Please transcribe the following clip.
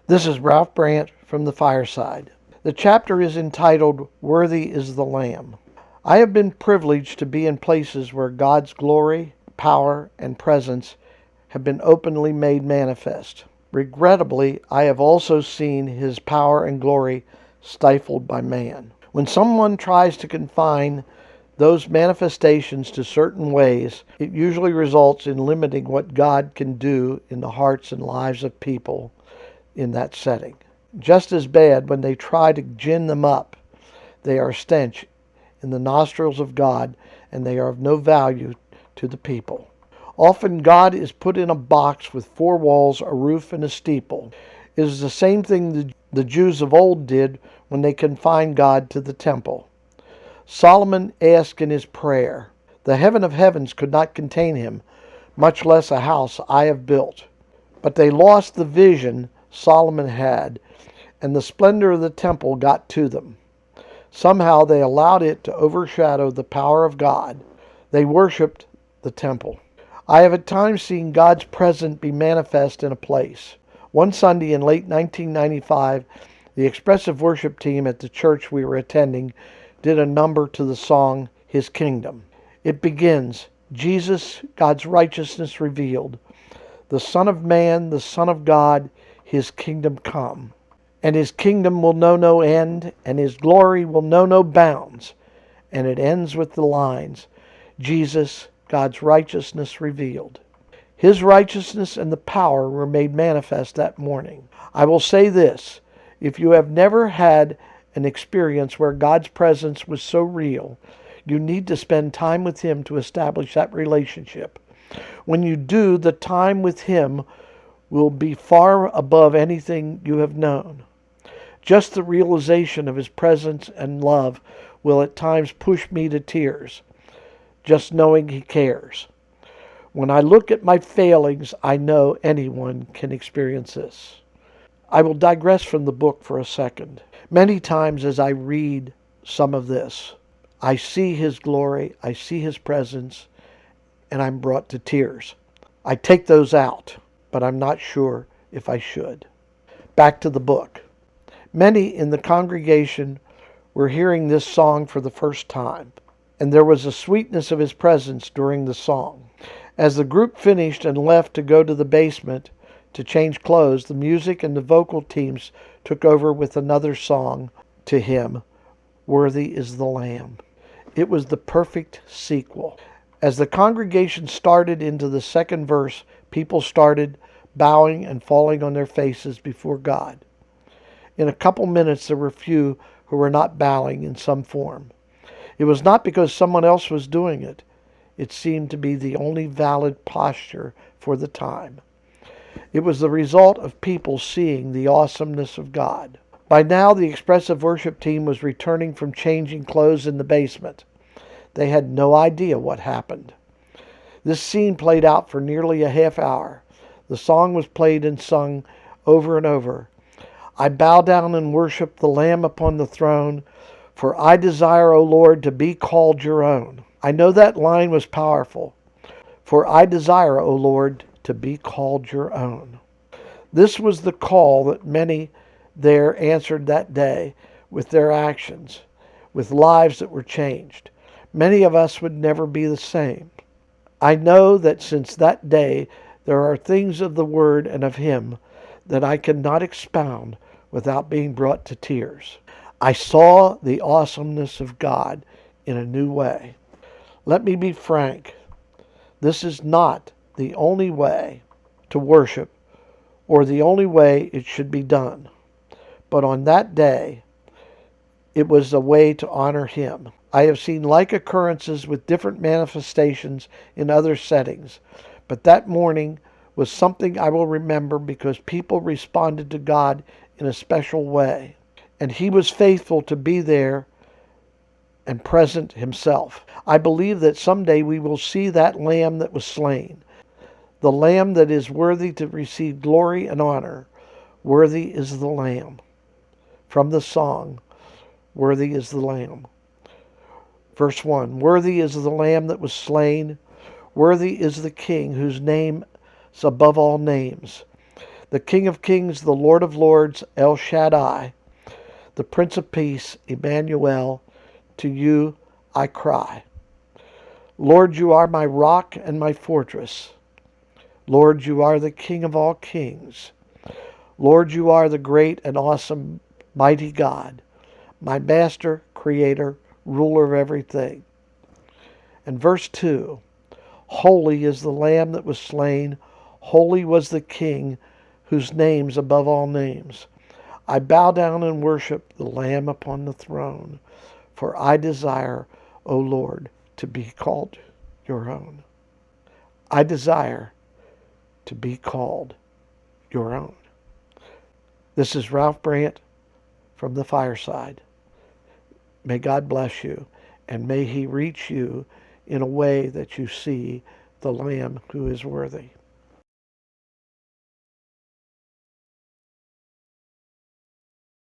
This is Ralph Brandt from the Fireside. The chapter is entitled, Worthy is the Lamb. I have been privileged to be in places where God's glory, power, and presence have been openly made manifest. Regrettably, I have also seen His power and glory stifled by man. When someone tries to confine those manifestations to certain ways, it usually results in limiting what God can do in the hearts and lives of people in that setting. Just as bad when they try to gin them up. They are a stench in the nostrils of God, and they are of no value to the people. Often God is put in a box with four walls, a roof, and a steeple. It is the same thing the Jews of old did when they confined God to the temple. Solomon asked in his prayer, "The heaven of heavens could not contain him, much less a house I have built." But they lost the vision Solomon had, and the splendor of the temple got to them. Somehow they allowed it to overshadow the power of God. They worshiped the temple. I have at times seen God's presence be manifest in a place. One Sunday in late 1995, the expressive worship team at the church we were attending did a number to the song, His Kingdom. It begins, Jesus, God's righteousness revealed, the Son of Man, the Son of God, His kingdom come. And His kingdom will know no end, and His glory will know no bounds. And it ends with the lines, Jesus, God's righteousness revealed. His righteousness and the power were made manifest that morning. I will say this, if you have never had an experience where God's presence was so real, you need to spend time with Him to establish that relationship. When you do, the time with Him will be far above anything you have known. Just the realization of His presence and love will at times push me to tears, just knowing He cares. When I look at my failings, I know anyone can experience this. I will digress from the book for a second. Many times as I read some of this, I see His glory, I see His presence, and I'm brought to tears. I take those out, but I'm not sure if I should. Back to the book. Many in the congregation were hearing this song for the first time, and there was a sweetness of His presence during the song. As the group finished and left to go to the basement to change clothes, the music and the vocal teams took over with another song to Him, Worthy is the Lamb. It was the perfect sequel. As the congregation started into the second verse, people started bowing and falling on their faces before God. In a couple minutes, there were few who were not bowing in some form. It was not because someone else was doing it. It seemed to be the only valid posture for the time. It was the result of people seeing the awesomeness of God. By now, the expressive worship team was returning from changing clothes in the basement. They had no idea what happened. This scene played out for nearly a half hour. The song was played and sung over and over. I bow down and worship the Lamb upon the throne, for I desire, O Lord, to be called your own. I know that line was powerful. For I desire, O Lord, to be called your own. This was the call that many there answered that day with their actions, with lives that were changed. Many of us would never be the same. I know that since that day there are things of the Word and of Him that I cannot expound without being brought to tears. I saw the awesomeness of God in a new way. Let me be frank. This is not the only way to worship or the only way it should be done. But on that day, it was a way to honor Him. I have seen like occurrences with different manifestations in other settings, but that morning was something I will remember because people responded to God in a special way, and He was faithful to be there and present Himself. I believe that someday we will see that Lamb that was slain, the Lamb that is worthy to receive glory and honor. Worthy is the Lamb. From the song, Worthy is the Lamb. Verse 1, Worthy is the Lamb that was slain. Worthy is the King whose name is above all names. the King of Kings, the Lord of Lords, El Shaddai, the Prince of Peace, Emmanuel, to you I cry. Lord, you are my rock and my fortress. Lord, you are the King of all kings. Lord, you are the great and awesome, mighty God, my Master, Creator, ruler of everything. And verse 2, holy is the Lamb that was slain, holy was the King, whose name's above all names. I bow down and worship the Lamb upon the throne, for I desire, O Lord, to be called your own. I desire to be called your own. This is Ralph Brandt from the Fireside. May God bless you, and may he reach you in a way that you see the Lamb who is worthy.